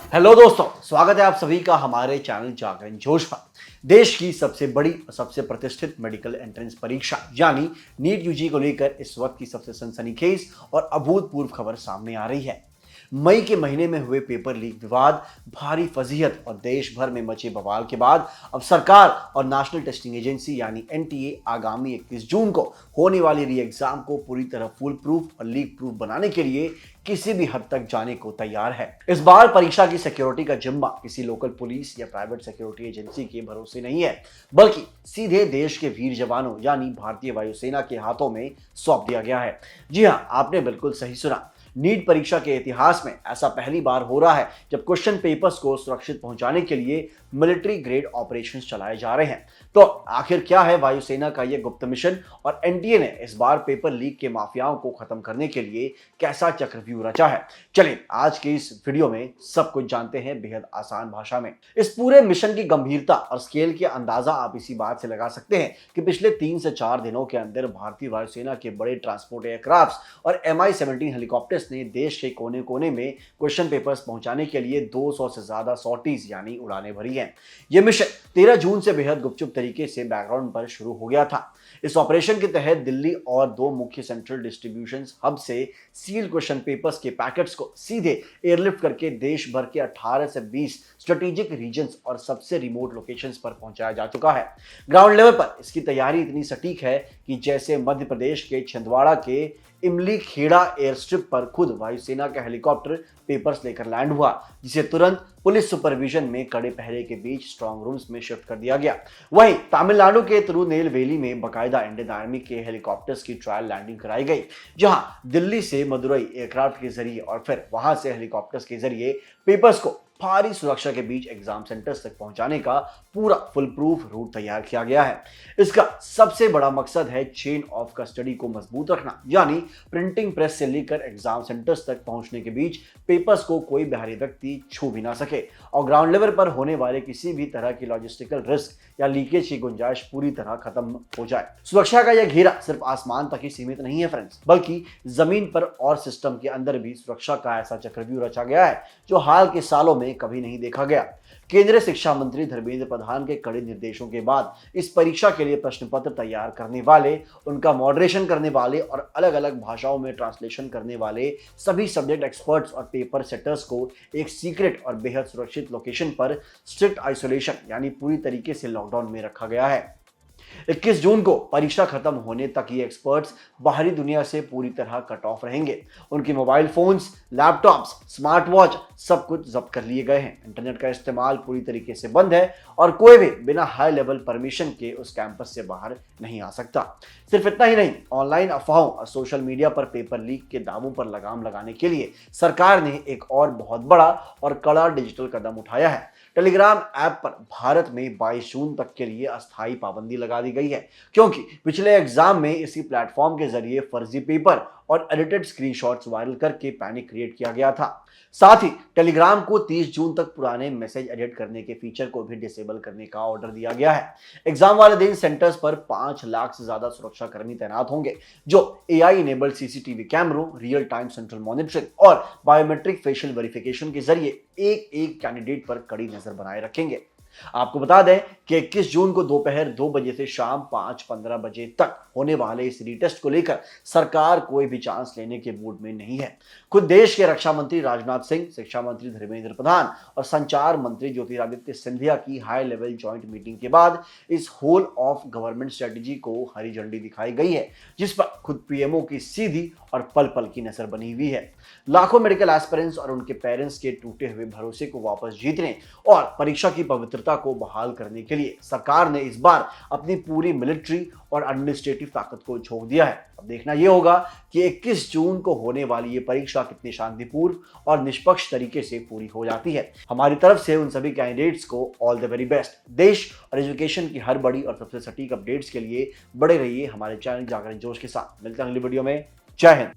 Hello दोस्तों, स्वागत है आप सभी का हमारे चैनल जागरण जोश पर। देश की सबसे बड़ी और सबसे प्रतिष्ठित मेडिकल एंट्रेंस परीक्षा यानी नीट यूजी को लेकर इस वक्त की सबसे सनसनीखेज और अभूतपूर्व खबर सामने आ रही है। मई के महीने में हुए पेपर लीक विवाद, भारी फजीहत और देश भर में मचे बवाल के बाद अब सरकार और नेशनल टेस्टिंग एजेंसी यानी एनटीए आगामी 21 जून को होने वाली री एग्जाम को पूरी तरह फुल प्रूफ और लीक प्रूफ बनाने के लिए किसी भी हद तक जाने को तैयार है। इस बार परीक्षा की सिक्योरिटी का जिम्मा किसी लोकल पुलिस या प्राइवेट सिक्योरिटी एजेंसी के भरोसे नहीं है, बल्कि सीधे देश के वीर जवानों यानी भारतीय वायुसेना के हाथों में सौंप दिया गया है। जी हां, आपने बिल्कुल सही सुना। नीट परीक्षा के इतिहास में ऐसा पहली बार हो रहा है जब क्वेश्चन पेपर्स को सुरक्षित पहुंचाने के लिए मिलिट्री ग्रेड ऑपरेशंस चलाए जा रहे हैं। तो आखिर क्या है वायुसेना का यह गुप्त मिशन और एनटीए ने इस बार पेपर लीक के माफियाओं को खत्म करने के लिए कैसा चक्रव्यूह रचा है? चलिए आज के इस वीडियो में सब कुछ जानते हैं बेहद आसान भाषा में। इस पूरे मिशन की गंभीरता और स्केल के अंदाजा आप इसी बात से लगा सकते हैं कि पिछले 3 से 4 दिनों के अंदर भारतीय वायुसेना के बड़े ट्रांसपोर्ट एयरक्राफ्ट और MI-17 हेलीकॉप्टर्स ने देश के कोने कोने में क्वेश्चन पेपर्स पहुंचाने के लिए 200 से ज्यादा सॉर्टीज यानी उड़ानें भरी हैं। यह मिशन 13 जून से बेहद गुपचुप तरीके से बैकग्राउंड पर शुरू हो गया था। इस ऑपरेशन के तहत दिल्ली और 2 मुख्य सेंट्रल डिस्ट्रीब्यूशन हब से सील क्वेश्चन पेपर्स के पैकेट्स को सीधे एयरलिफ्ट करके देश भर के 18 से 20 स्ट्रेटेजिक रीजन्स और सबसे रिमोट लोकेशंस पर पहुंचाया जा चुका है। ग्राउंड लेवल पर इसकी तैयारी इतनी सटीक है कि जैसे मध्य प्रदेश के छिंदवाड़ा के इमली खेड़ा एयर स्ट्रिप पर खुद वायुसेना का हेलीकॉप्टर पेपर्स लेकर लैंड हुआ, जिसे तुरंत पुलिस सुपरविजन में कड़े पहरे के बीच स्ट्रांग रूम्स में शिफ्ट कर दिया गया। वहीं तमिलनाडु के तिरुनेलवेली में बकायदा इंडियन आर्मी के हेलीकॉप्टर्स की ट्रायल लैंडिंग कराई गई, जहां दिल्ली से मदुरई एयरक्राफ्ट के जरिए और फिर वहां से हेलीकॉप्टर्स के जरिए पेपर्स को भारी सुरक्षा के बीच एग्जाम सेंटर्स तक पहुंचाने का पूरा फुल प्रूफ रूट तैयार किया गया है। इसका सबसे बड़ा मकसद है चेन ऑफ कस्टडी को मजबूत रखना, यानी प्रिंटिंग प्रेस से लेकर एग्जाम सेंटर्स तक पहुंचने के बीच पेपर्स को कोई बाहरी व्यक्ति छू भी ना सके और ग्राउंड लेवल पर होने वाले किसी भी तरह की लॉजिस्टिकल रिस्क या लीकेज की गुंजाइश पूरी तरह खत्म हो जाए। सुरक्षा का यह घेरा सिर्फ आसमान तक ही सीमित नहीं है फ्रेंड्स, बल्कि जमीन पर और सिस्टम के अंदर भी सुरक्षा का ऐसा चक्रव्यूह रचा गया है जो हाल के सालों में कभी नहीं देखा गया। केंद्रीय शिक्षा मंत्री धर्मेंद्र प्रधान के कड़े निर्देशों के बाद इस परीक्षा के लिए प्रश्न पत्र तैयार करने वाले, उनका मॉडरेशन करने वाले और अलग अलग भाषाओं में ट्रांसलेशन करने वाले सभी सब्जेक्ट एक्सपर्ट्स और पेपर सेटर्स को एक सीक्रेट और बेहद सुरक्षित लोकेशन पर स्ट्रिक्ट आइसोलेशन यानी पूरी तरीके से लॉकडाउन में रखा गया है। 21 जून को परीक्षा खत्म होने तक ये एक्सपर्ट्स बाहरी दुनिया से पूरी तरह कट ऑफ रहेंगे। उनके mobile phones, laptops, smart watch सब कुछ जब्त कर लिए गए हैं। इंटरनेट का इस्तेमाल पूरी तरीके से बंद है और कोई भी बिना हाई लेवल परमिशन के उस कैंपस से बाहर नहीं आ सकता। सिर्फ इतना ही नहीं, ऑनलाइन अफवाहों और सोशल मीडिया पर पेपर लीक के दावों पर लगाम लगाने के लिए सरकार ने एक और बहुत बड़ा और कड़ा डिजिटल कदम उठाया है। टेलीग्राम ऐप पर भारत में 22 जून तक के लिए अस्थायी पाबंदी लगा दी गई है, क्योंकि पिछले एग्जाम में इसी प्लेटफॉर्म के जरिए फर्जी पेपर और एडिटेड स्क्रीनशॉट्स वायरल करके पैनिक क्रिएट किया गया था। साथ ही टेलीग्राम को 30 जून तक पुराने मैसेज एडिट करने के फीचर को भी डिसेबल करने का ऑर्डर दिया गया है। एग्जाम वाले दिन सेंटर्स पर 5 लाख से ज्यादा सुरक्षा कर्मी तैनात होंगे, जो AI इनेबल्ड सीसीटीवी कैमरों, रियल टाइम सेंट्रल मॉनिटरिंग और बायोमेट्रिक फेशियल वेरिफिकेशन के जरिए एक एक कैंडिडेट पर कड़ी नजर बनाए रखेंगे। आपको बता दें कि 21 जून को दोपहर 2 बजे से शाम 5:15 बजे तक होने वाले इस रीटेस्ट को लेकर सरकार कोई भी चांस लेने के मूड में नहीं है। खुद देश के रक्षा मंत्री राजनाथ सिंह, शिक्षा मंत्री धर्मेंद्र प्रधान और संचार मंत्री ज्योतिरादित्य सिंधिया की हाई लेवल जॉइंट मीटिंग के बाद इस होल ऑफ गवर्नमेंट स्ट्रेटेजी को हरी झंडी दिखाई गई है, जिस पर खुद पीएमओ की सीधी और पल पल की नजर बनी हुई है। लाखों मेडिकल एस्पिरेंट्स और उनके पेरेंट्स के टूटे हुए भरोसे को वापस जीतने और परीक्षा की पवित्रता को बहाल करने के लिए सरकार ने इस बार अपनी पूरी मिलिट्री और एडमिनिस्ट्रेटिव ताकत को झोंक दिया है। अब देखना यह होगा कि 21 जून को होने वाली ये परीक्षा कितनी शांतिपूर्ण और निष्पक्ष तरीके से पूरी हो जाती है। हमारी तरफ से उन सभी कैंडिडेट्स को ऑल द वेरी बेस्ट। देश और एजुकेशन की हर बड़ी और सबसे सटीक अपडेट्स के लिए बड़े रहिए हमारे चैनल जागरण जोश के साथ। मिलते हैं अगली वीडियो में। जय हिंद।